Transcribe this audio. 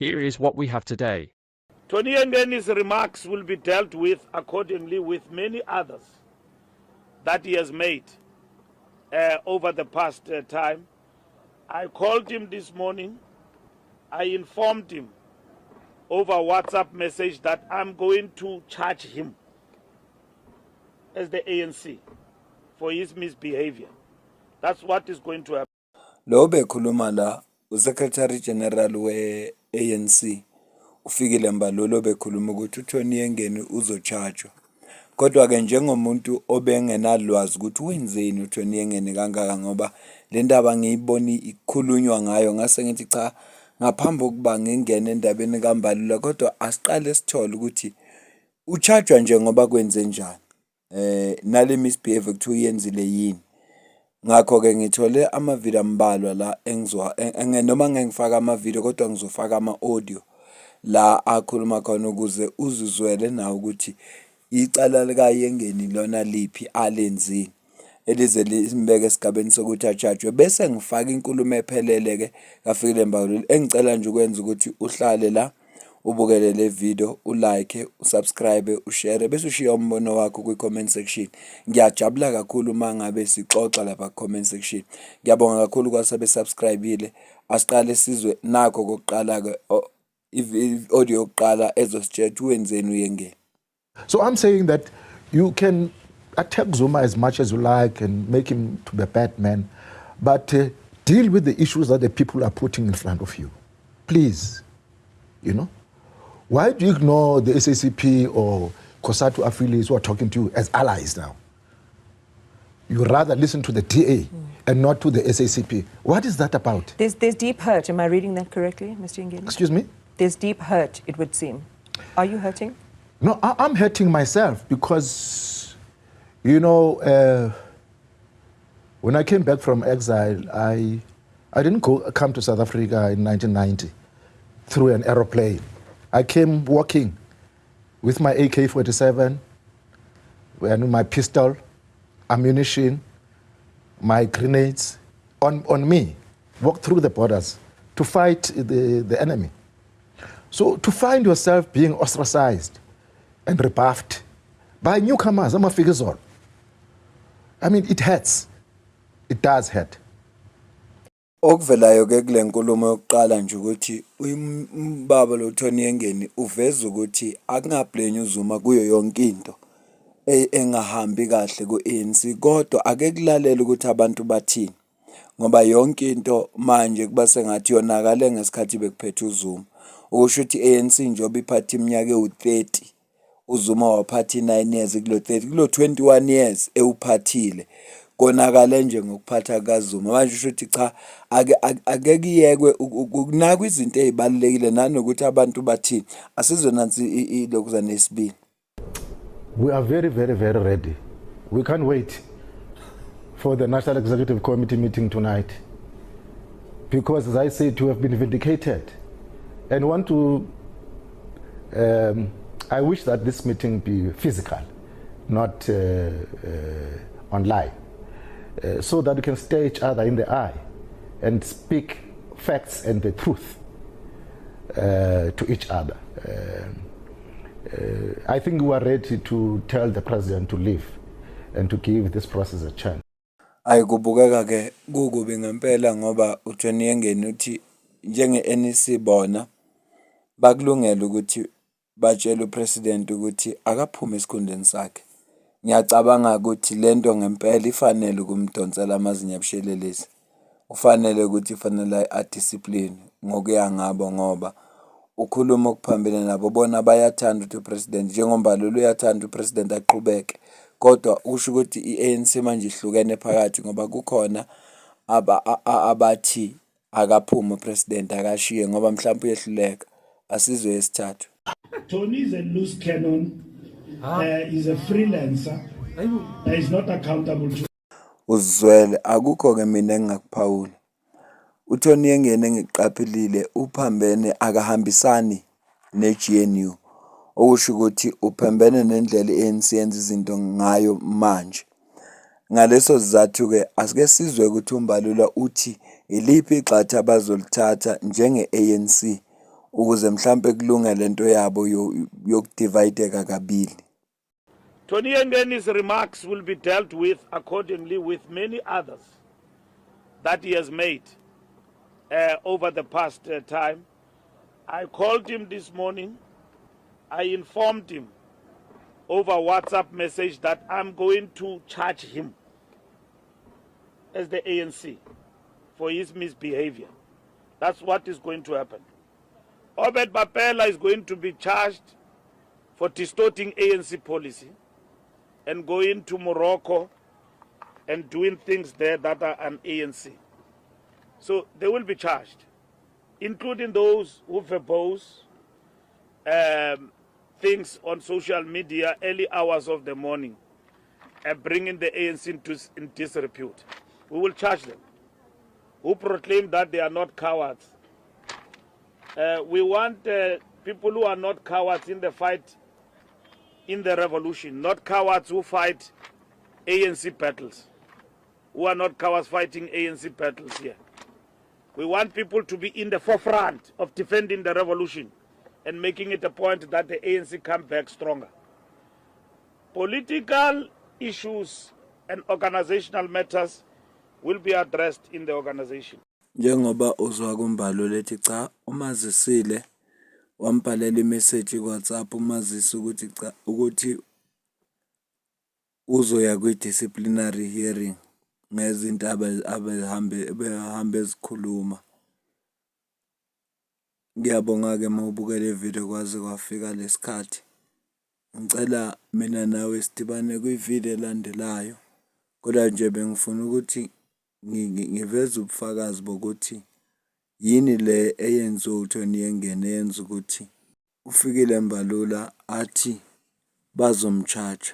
Here is what we have today. Tony Yengeni's remarks will be dealt with accordingly with many others that he has made over the past time. I called him this morning. I informed him over WhatsApp message that I'm going to charge him as the ANC for his misbehavior. That's what is going to happen. Lo bekhuluma la uSecretary General we-ANC uFikile Mbalula bekhuluma ukuthi uTony Yengeni uzochargewa. Kodwa ke njengomuntu obengenalwazi ukuthi wenzeni uTony Yengeni kangaka ngoba le ndaba ngiyiboni ikhulunywa ngayo ngase ngithi cha ngaphambi kokuba ngingene endabeni kaMbalula kodwa asiqale sithole ukuthi uchargewa njengoba kwenze njani. Nale misbehavior kuthiwa yenzile yini. Ngakho ke ngithole amavideo ambalwa la noma ngengifaka amavideo kodwa ngizofaka ama-audio la akhuluma khona ukuze uzizwele nawe ukuthi icala likaYengeni lona liphi alenzini elize limbeke esigabeni sokuthi ajajwe bese ngifaka inkulumo ephelele ke kaFikile Mbalula engicela nje ukwenza ukuthi uhlale la ubukele le video ulike usubscribe ushare bese ushiya umbono wakho kwi-comment section. Ngiyajabula kakhulu mangabe sixoxa lapha ku-comment section. Ngiyabonga kakhulu kwasabe subscribeile. Asiqale sizwe nakho kokuqala ke audio yokuqala ezositshela wenzeni uYengeni. So I'm saying that you can attack Zuma as much as you like and make him to be a bad man, but deal with the issues that the people are putting in front of you. Please, you know. Why do you ignore the SACP or COSATU affiliates who are talking to you as allies now? You rather listen to the DA and not to the SACP. What is that about? There's deep hurt. Am I reading that correctly, Mr. Yengeni? Excuse me? There's deep hurt, it would seem. Are you hurting? No, I'm hurting myself because, you know, when I came back from exile, I didn't come to South Africa in 1990 through an aeroplane. I came walking with my AK-47, and my pistol, ammunition, my grenades on me, walked through the borders to fight the enemy. So to find yourself being ostracized and rebuffed by newcomers, I'm a figure. I mean, it hurts. It does hurt. Okuvelayo ke kule nkulumo yokuqala nje ukuthi umbaba lo Tony Yengeni uveza ukuthi akungablame uZuma kuyo yonke into engahambi kahle ku-ANC kodwa ake kulalela ukuthi abantu bathini ngoba yonke into manje kuba sengathi yonakale ngesikhathi bekuphethe uZuma ukusho ukuthi ANC njoba iphatha iminyaka ewu30 uZuma waphatha 9 years kulo 30 kulo 21 years ewuphathile konakale nje ngokuphatha kaZuma manje usho ukuthi cha ake kuyekwe ukunaka izinto ezibalekile nanokuthi abantu bathini asizwe nansi ilokuzana nesibili. We are very, very, very ready. We can't wait for the National Executive Committee meeting tonight because, as I said, we have been vindicated and want to I wish that this meeting be physical, not online. So that we can stare each other in the eye and speak facts and the truth to each other. I think we are ready to tell the president to leave and to give this process a chance. Ayikubukeka ke kukubi ngempela ngoba uJohn Yengeni uthi njenge-NEC bona bakulungela ukuthi batshele upresident ukuthi akaphume esikhundleni sakhe. Ngiyacabanga ukuthi lento ngempela ifanele ukumdonsela amazinyo abushelelezi. Ufanele ukuthi fanele adiscipline ngokuya ngabo ngoba ukhuluma okuphambene nabo bona bayathanda ukuthi upresident njengombalulu uyathanda upresident aqhubeke kodwa usho ukuthi iANC manje ihlukene phakathi ngoba kukhona abathi akaphuma upresident akashiye ngoba mhlawumbe uyehluleka asizwe esithathu. Tony is a loose cannon. He's a freelancer. He's not accountable to. Uzwele akukho ke mina engakuphawula. uTony Yengeni engiqaphilile uphambene akahambisani neGNU. Okusho ukuthi uphambene nendlela iANC yenza izinto ngayo manje. Ngaleso sizathu ke asike sizwe ukuthi uMbalula uthi iliphi ixatha abazolithatha njenge-ANC ukuze mhlambe kulunge lento yabo yokudivideka kabili. Tony Yengeni's remarks will be dealt with accordingly with many others that he has made over the past time. I called him this morning. I informed him over WhatsApp message that I'm going to charge him as the ANC for his misbehavior. That's what is going to happen. Obed Bapela is going to be charged for distorting ANC policy and going to Morocco and doing things there that are an ANC. So they will be charged, including those who verbose things on social media early hours of the morning and bringing the ANC in disrepute. We will charge them. Who proclaim that they are not cowards. We want people who are not cowards in the fight in the revolution, not cowards who fight ANC battles, who are not cowards fighting ANC battles here. We want people to be in the forefront of defending the revolution and making it a point that the ANC come back stronger. Political issues and organizational matters will be addressed in the organization. Njengoba uzwa kumbalo lethi cha umazisile wambhalela imessage kuWhatsApp umazisi ukuthi uzoya kwi-disciplinary hearing ngezinto abehambe ezikhuluma. Ngiyabonga-ke mawubukela ivideo kwaze kwafika lesikhathi. Ngicela mina nawe sidibane kwivideo elandelayo. Kodwa nje bengifuna ukuthi ngiveze ubufakazi bokuthi yini le eyenziwe uTony Yengeni eyenza ukuthi uFikile Mbalula athi bazomcharge.